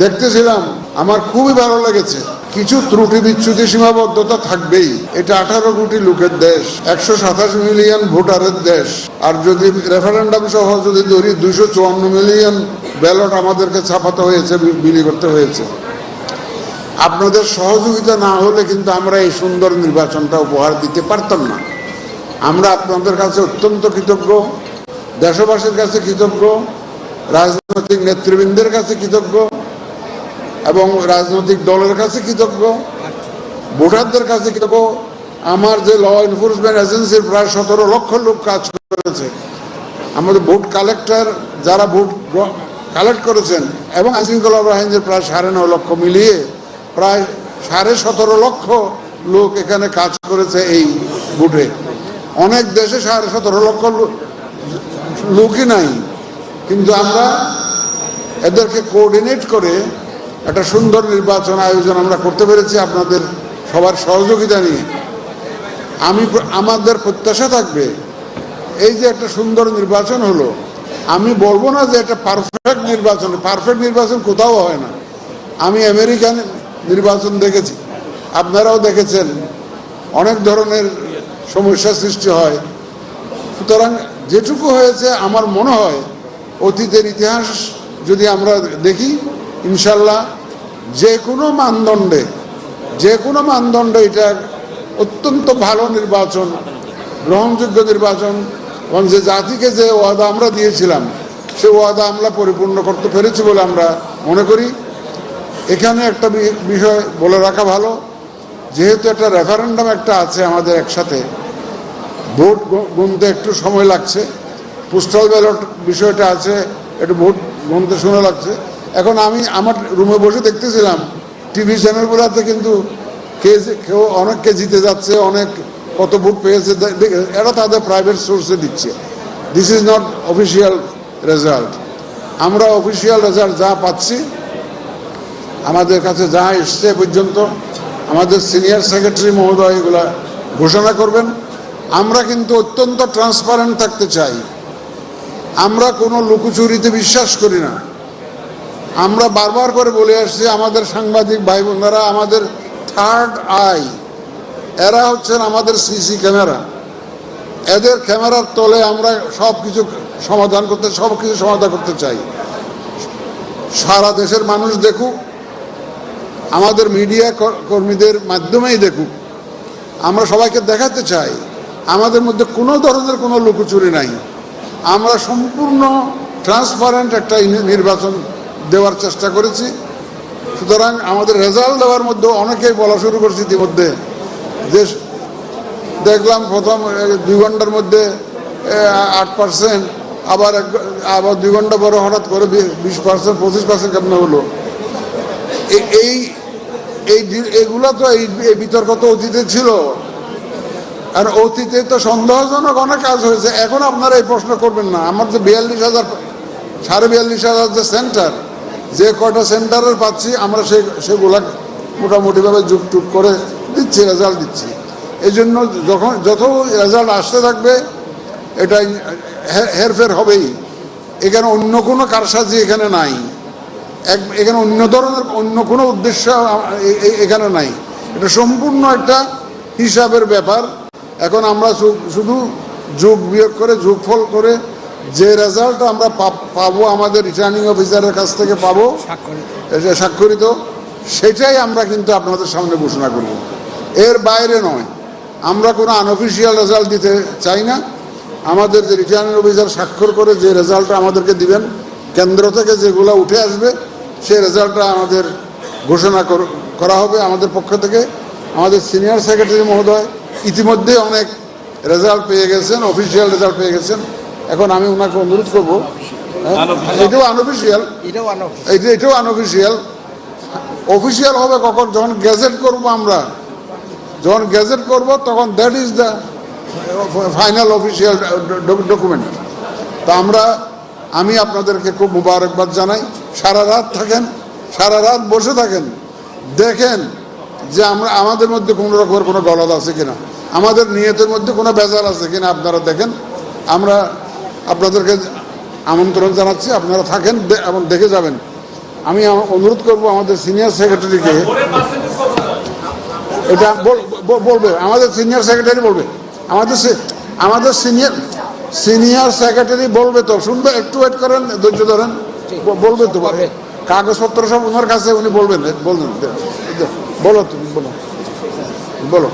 দেখতেছিলাম, আমার খুবই ভালো লেগেছে। কিছু ত্রুটি বিচ্যুতি সীমাবদ্ধতা থাকবেই। এটা 18 কোটি লোকের দেশ, 127 মিলিয়ন ভোটারের দেশ। আর যদি রেফারেন্ডাম সহ যদি ধরি 254 মিলিয়ন ব্যালট আমাদেরকে ছাপাতে হয়েছে, বিলি করতে হয়েছে। আপনাদের সহযোগিতা না হলে কিন্তু আমরা এই সুন্দর নির্বাচনটা উপহার দিতে পারতাম না। আমরা আপনাদের কাছে অত্যন্ত কৃতজ্ঞ, দেশবাসীর কাছে কৃতজ্ঞ, রাজনৈতিক নেতৃবৃন্দের কাছে কৃতজ্ঞ এবং রাজনৈতিক দলের কাছে কৃতজ্ঞ, ভোটারদের কাছে কৃতজ্ঞ। আমার যে ল এনফোর্সমেন্ট এজেন্সির প্রায় 17 লক্ষ লোক কাজ করেছে, আমাদের ভোট কালেক্টর যারা ভোট কালেক্ট করেছেন এবং আইনশৃঙ্খলা বাহিনীর প্রায় 9.5 লক্ষ মিলিয়ে প্রায় 17.5 লক্ষ লোক এখানে কাজ করেছে এই ভোটে। অনেক দেশে 17.5 লক্ষ লোকই নাই, কিন্তু আমরা এদেরকে কোঅর্ডিনেট করে একটা সুন্দর নির্বাচন আয়োজন আমরা করতে পেরেছি আপনাদের সবার সহযোগিতা নিয়ে। আমাদের প্রত্যাশা থাকবে, এই যে একটা সুন্দর নির্বাচন হলো, আমি বলবো না যে এটা পারফেক্ট নির্বাচন কোথাও হয় না। আমি আমেরিকান নির্বাচন দেখেছি, আপনারাও দেখেছেন, অনেক ধরনের সমস্যা সৃষ্টি হয়। সুতরাং যেটুকু হয়েছে আমার মনে হয় অতীতের ইতিহাস যদি আমরা দেখি, ইনশাল্লাহ যে কোনো মানদণ্ডে এটা অত্যন্ত ভালো নির্বাচন, গ্রহণযোগ্য নির্বাচন এবং যে জাতিকে যে ওয়াদা আমরা দিয়েছিলাম সে ওয়াদা আমরা পরিপূর্ণ করতে পেরেছি বলে আমরা মনে করি। এখানে একটা বিষয় বলে রাখা ভালো, যেহেতু একটা রেফারেন্ডাম একটা আছে আমাদের একসাথে, ভোট গুনতে একটু সময় লাগছে, পোস্টাল ব্যালট বিষয়টা আছে, একটু ভোট গুনতে সময় লাগছে। এখন আমি আমার রুমে বসে দেখতেছিলাম টিভি চ্যানেলগুলোতে কিন্তু কেউ অনেককে জিতে যাচ্ছে, অনেক কত ভোট পেয়েছে, এরা তাদের প্রাইভেট সোর্সে দিচ্ছে। This is not official result. আমরা অফিসিয়াল রেজাল্ট যা পাচ্ছি, আমাদের কাছে যা এসছে পর্যন্ত, আমাদের সিনিয়র সেক্রেটারি মহোদয় এগুলা ঘোষণা করবেন। আমরা কিন্তু অত্যন্ত ট্রান্সপারেন্ট থাকতে চাই। আমরা কোনো লুকোচুরিতে বিশ্বাস করি না। আমরা বারবার করে বলে আসছি, আমাদের সাংবাদিক ভাই বোনেরা আমাদের থার্ড আই, এরা হচ্ছেন আমাদের সিসি ক্যামেরা। এদের ক্যামেরার তলে আমরা সব কিছু সমাধান করতে চাই। সারা দেশের মানুষ দেখুক, আমাদের মিডিয়া কর্মীদের মাধ্যমেই দেখুক। আমরা সবাইকে দেখাতে চাই আমাদের মধ্যে কোনো ধরনের কোনো লুকোচুরি নাই। আমরা সম্পূর্ণ ট্রান্সপারেন্ট একটা নির্বাচন দেওয়ার চেষ্টা করেছি। সুতরাং আমাদের রেজাল্ট দেওয়ার মধ্যে অনেকেই বলা শুরু করছে ইতিমধ্যে যে দেখলাম প্রথম 2 ঘন্টার মধ্যে 8%, আবার 2 ঘন্টা পরে হঠাৎ করে 20%, 25% কেমন হলো। এইগুলো তো এই বিতর্ক তো অতীতে ছিল, আর অতীতে তো সন্দেহজনক অনেক কাজ হয়েছে। এখন আপনারা এই প্রশ্ন করবেন না। আমার যে 42,000 42,500 যে সেন্টার, যে কয়টা সেন্টারের পাচ্ছি আমরা সেগুলা মোটামুটিভাবে যুগ করে দিচ্ছি, রেজাল্ট দিচ্ছি। এই জন্য যত রেজাল্ট আসতে থাকবে এটা হেরফের হবেই। এখানে অন্য কোনো কারসাজি এখানে নাই, এখানে অন্য কোনো উদ্দেশ্য এখানে নাই। এটা সম্পূর্ণ একটা হিসাবের ব্যাপার। এখন আমরা শুধু যোগ বিয়োগ করে, যোগফল করে যে রেজাল্ট আমরা পাবো, আমাদের রিটার্নিং অফিসারের কাছ থেকে পাবো স্বাক্ষরিত, সেটাই আমরা কিন্তু আপনাদের সামনে ঘোষণা করব। এর বাইরে নয়। আমরা কোনো আনঅফিসিয়াল রেজাল্ট দিতে চাই না। আমাদের যে রিটার্নিং অফিসার স্বাক্ষর করে যে রেজাল্টটা আমাদেরকে দিবেন, কেন্দ্র থেকে যেগুলো উঠে আসবে সেই রেজাল্টটা আমাদের ঘোষণা করা হবে আমাদের পক্ষ থেকে। আমাদের সিনিয়র সেক্রেটারি মহোদয় ইতিমধ্যে অনেক রেজাল্ট পেয়ে গেছেন, অফিসিয়াল রেজাল্ট পেয়ে গেছেন। এখন আমি ওনাকে অনুরোধ করবো, এটাও আনঅফিসিয়াল, এটাও আনঅফিসিয়াল। অফিসিয়াল হবে কখন? যখন গেজেট করবো আমরা, যখন গেজেট করবো তখন that is the final official document. তা আমি আপনাদেরকে খুব মুবারকবাদ জানাই। সারা রাত থাকেন, সারা রাত বসে থাকেন, দেখেন যে আমাদের মধ্যে কোনো রকমের কোনো গলদ আছে কিনা, আমাদের নিয়তের মধ্যে কোনো বেজাল আছে কিনা আপনারা দেখেন। আমরা আপনাদেরকে আমন্ত্রণ জানাচ্ছি, আপনারা থাকেন এবং দেখে যাবেন। আমি অনুরোধ করব আমাদের সিনিয়র সেক্রেটারিকে, এটা বলবে আমাদের সিনিয়র সেক্রেটারি বলবে, আমাদের সিনিয়র সেক্রেটারি বলবে তো, শুনবে, একটু ওয়েট করেন, ধৈর্য ধরেন, বলবে তো, কাগজপত্র সব ওনার কাছে, উনি বলবেন, বলবেন। বলো তুমি, বলো বলো।